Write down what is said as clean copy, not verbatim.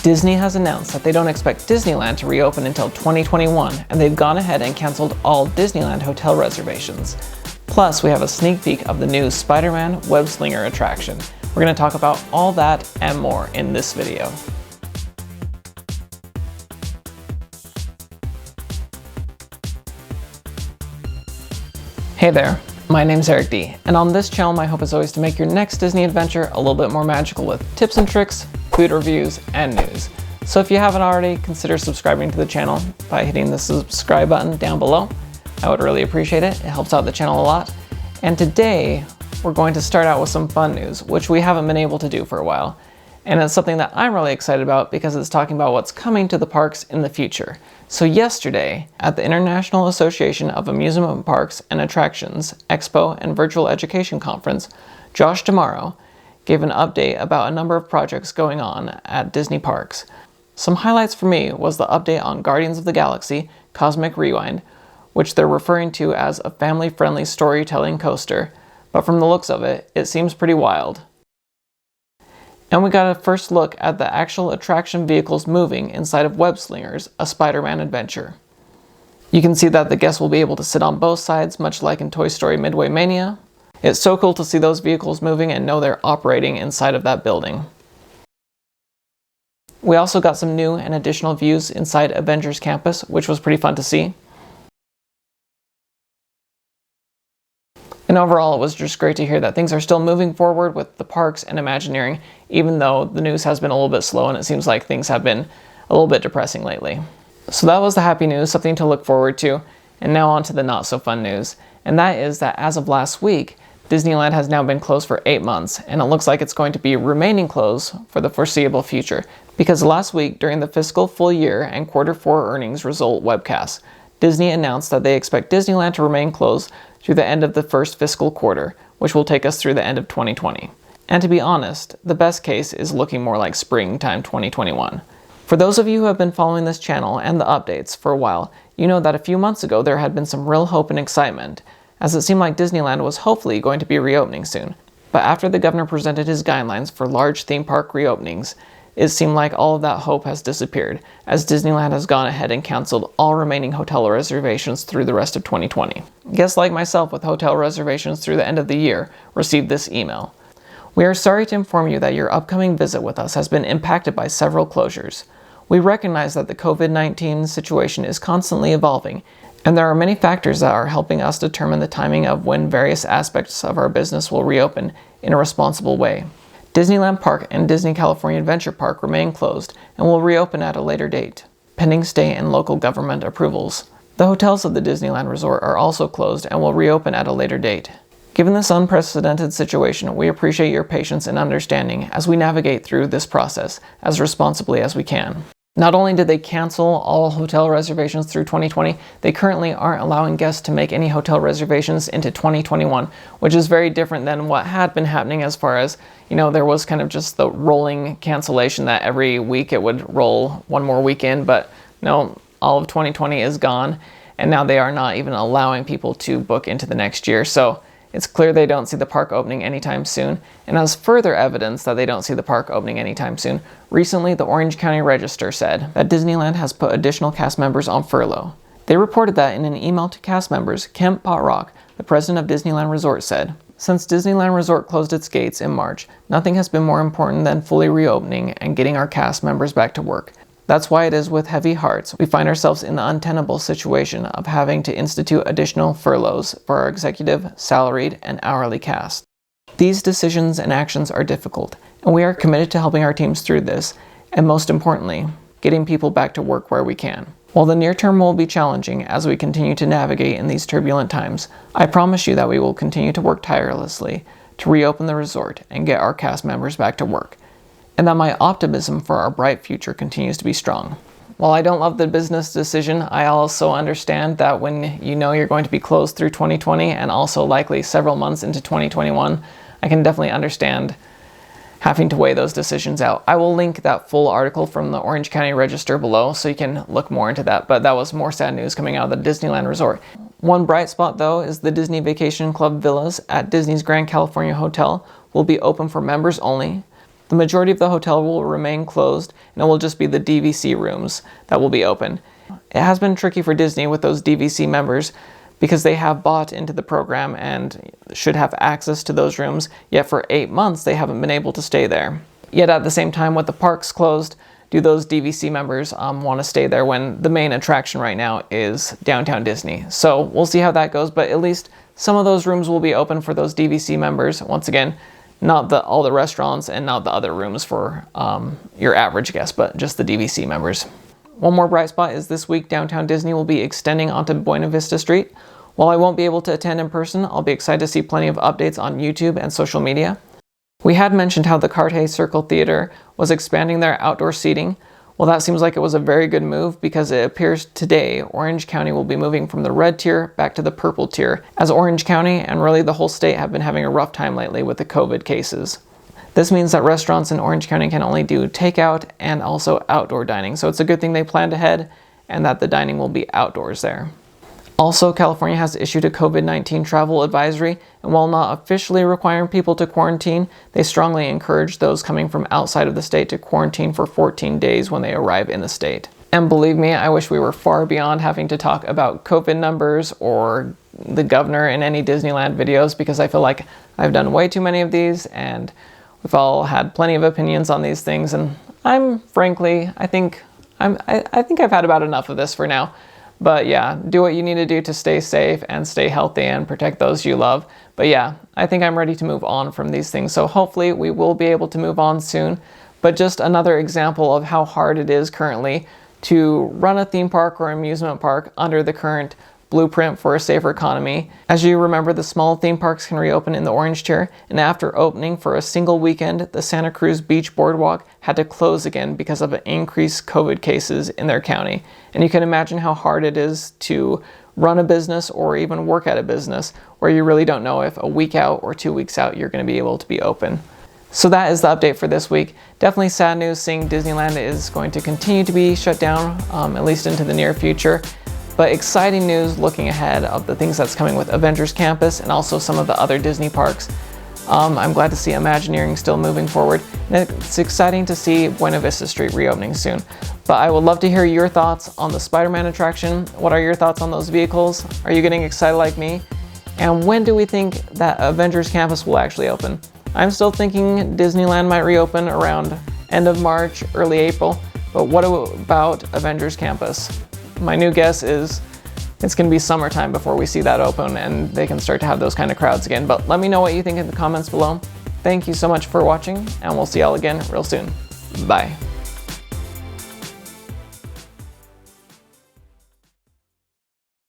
Disney has announced that they don't expect Disneyland to reopen until 2021, and they've gone ahead and canceled all Disneyland hotel reservations. Plus, we have a sneak peek of the new Spider-Man Webslinger attraction. We're going to talk about all that and more in this video. Hey there, my name's Eric D, and on this channel my hope is always to make your next Disney adventure a little bit more magical with tips and tricks, food reviews, and news. So if you haven't already, consider subscribing to the channel by hitting the subscribe button down below. I would really appreciate it. It helps out the channel a lot. And today we're going to start out with some fun news, which we haven't been able to do for a while. And it's something that I'm really excited about because it's talking about what's coming to the parks in the future. So yesterday, at the International Association of Amusement Parks and Attractions Expo and Virtual Education Conference, Josh D'Amaro gave an update about a number of projects going on at Disney parks. Some highlights for me was the update on Guardians of the Galaxy Cosmic Rewind, which they're referring to as a family-friendly storytelling coaster, but from the looks of it, it seems pretty wild. And we got a first look at the actual attraction vehicles moving inside of Webslingers, a Spider-Man adventure. You can see that the guests will be able to sit on both sides, much like in Toy Story Midway Mania. It's so cool to see those vehicles moving and know they're operating inside of that building. We also got some new and additional views inside Avengers Campus, which was pretty fun to see. And overall, it was just great to hear that things are still moving forward with the parks and Imagineering, even though the news has been a little bit slow and it seems like things have been a little bit depressing lately. So that was the happy news, something to look forward to. And now on to the not so fun news. And that is that as of last week, Disneyland has now been closed for 8 months, and it looks like it's going to be remaining closed for the foreseeable future. Because last week, during the fiscal full year and Q4 earnings result webcast, Disney announced that they expect Disneyland to remain closed through the end of the first fiscal quarter, which will take us through the end of 2020. And to be honest, the best case is looking more like springtime 2021. For those of you who have been following this channel and the updates for a while, you know that a few months ago there had been some real hope and excitement, as it seemed like Disneyland was hopefully going to be reopening soon. But after the governor presented his guidelines for large theme park reopenings, it seemed like all of that hope has disappeared, as Disneyland has gone ahead and canceled all remaining hotel reservations through the rest of 2020. Guests like myself with hotel reservations through the end of the year received this email. We are sorry to inform you that your upcoming visit with us has been impacted by several closures. We recognize that the COVID-19 situation is constantly evolving, and there are many factors that are helping us determine the timing of when various aspects of our business will reopen in a responsible way. Disneyland Park and Disney California Adventure Park remain closed and will reopen at a later date, pending state and local government approvals. The hotels of the Disneyland Resort are also closed and will reopen at a later date. Given this unprecedented situation, we appreciate your patience and understanding as we navigate through this process as responsibly as we can. Not only did they cancel all hotel reservations through 2020, they currently aren't allowing guests to make any hotel reservations into 2021, which is very different than what had been happening as far as, there was kind of just the rolling cancellation that every week it would roll one more weekend, but no, all of 2020 is gone, and now they are not even allowing people to book into the next year. So it's clear they don't see the park opening anytime soon, and as further evidence that they don't see the park opening anytime soon, recently the Orange County Register said that Disneyland has put additional cast members on furlough. They reported that in an email to cast members. Kemp Potrock, the president of Disneyland Resort, said, "Since Disneyland Resort closed its gates in March, nothing has been more important than fully reopening and getting our cast members back to work. That's why it is with heavy hearts we find ourselves in the untenable situation of having to institute additional furloughs for our executive, salaried, and hourly cast. These decisions and actions are difficult, and we are committed to helping our teams through this, and most importantly, getting people back to work where we can. While the near term will be challenging as we continue to navigate in these turbulent times, I promise you that we will continue to work tirelessly to reopen the resort and get our cast members back to work, and that my optimism for our bright future continues to be strong." While I don't love the business decision, I also understand that when you know you're going to be closed through 2020 and also likely several months into 2021, I can definitely understand having to weigh those decisions out. I will link that full article from the Orange County Register below so you can look more into that, but that was more sad news coming out of the Disneyland Resort. One bright spot though is the Disney Vacation Club villas at Disney's Grand California Hotel will be open for members only. The majority of the hotel will remain closed, and it will just be the DVC rooms that will be open. It has been tricky for Disney with those DVC members because they have bought into the program and should have access to those rooms, yet for 8 months they haven't been able to stay there. Yet at the same time, with the parks closed, do those DVC members want to stay there when the main attraction right now is Downtown Disney? So we'll see how that goes, but at least some of those rooms will be open for those DVC members. Once again, not all the restaurants and not the other rooms for your average guest, but just the DVC members. One more bright spot is this week Downtown Disney will be extending onto Buena Vista Street. While I won't be able to attend in person, I'll be excited to see plenty of updates on YouTube and social media. We had mentioned how the Cartier Circle Theater was expanding their outdoor seating. Well, that seems like it was a very good move because it appears today Orange County will be moving from the red tier back to the purple tier, as Orange County and really the whole state have been having a rough time lately with the COVID cases. This means that restaurants in Orange County can only do takeout and also outdoor dining, so it's a good thing they planned ahead and that the dining will be outdoors there. Also, California has issued a COVID-19 travel advisory, and while not officially requiring people to quarantine, they strongly encourage those coming from outside of the state to quarantine for 14 days when they arrive in the state. And believe me, I wish we were far beyond having to talk about COVID numbers or the governor in any Disneyland videos, because I feel like I've done way too many of these, and we've all had plenty of opinions on these things, and I think I've had about enough of this for now. But yeah, do what you need to do to stay safe and stay healthy and protect those you love. But yeah, I think I'm ready to move on from these things. So hopefully we will be able to move on soon. But just another example of how hard it is currently to run a theme park or amusement park under the current blueprint for a safer economy. As you remember, the small theme parks can reopen in the orange tier, and after opening for a single weekend, the Santa Cruz Beach Boardwalk had to close again because of increased COVID cases in their county. And you can imagine how hard it is to run a business or even work at a business where you really don't know if a week out or 2 weeks out you're going to be able to be open. So that is the update for this week. Definitely sad news seeing Disneyland is going to continue to be shut down, at least into the near future. But exciting news looking ahead of the things that's coming with Avengers Campus and also some of the other Disney parks. I'm glad to see Imagineering still moving forward, and it's exciting to see Buena Vista Street reopening soon. But I would love to hear your thoughts on the Spider-Man attraction. What are your thoughts on those vehicles? Are you getting excited like me? And when do we think that Avengers Campus will actually open? I'm still thinking Disneyland might reopen around end of March, early April, but what about Avengers Campus? My new guess is it's going to be summertime before we see that open and they can start to have those kind of crowds again. But let me know what you think in the comments below. Thank you so much for watching, and we'll see y'all again real soon. Bye.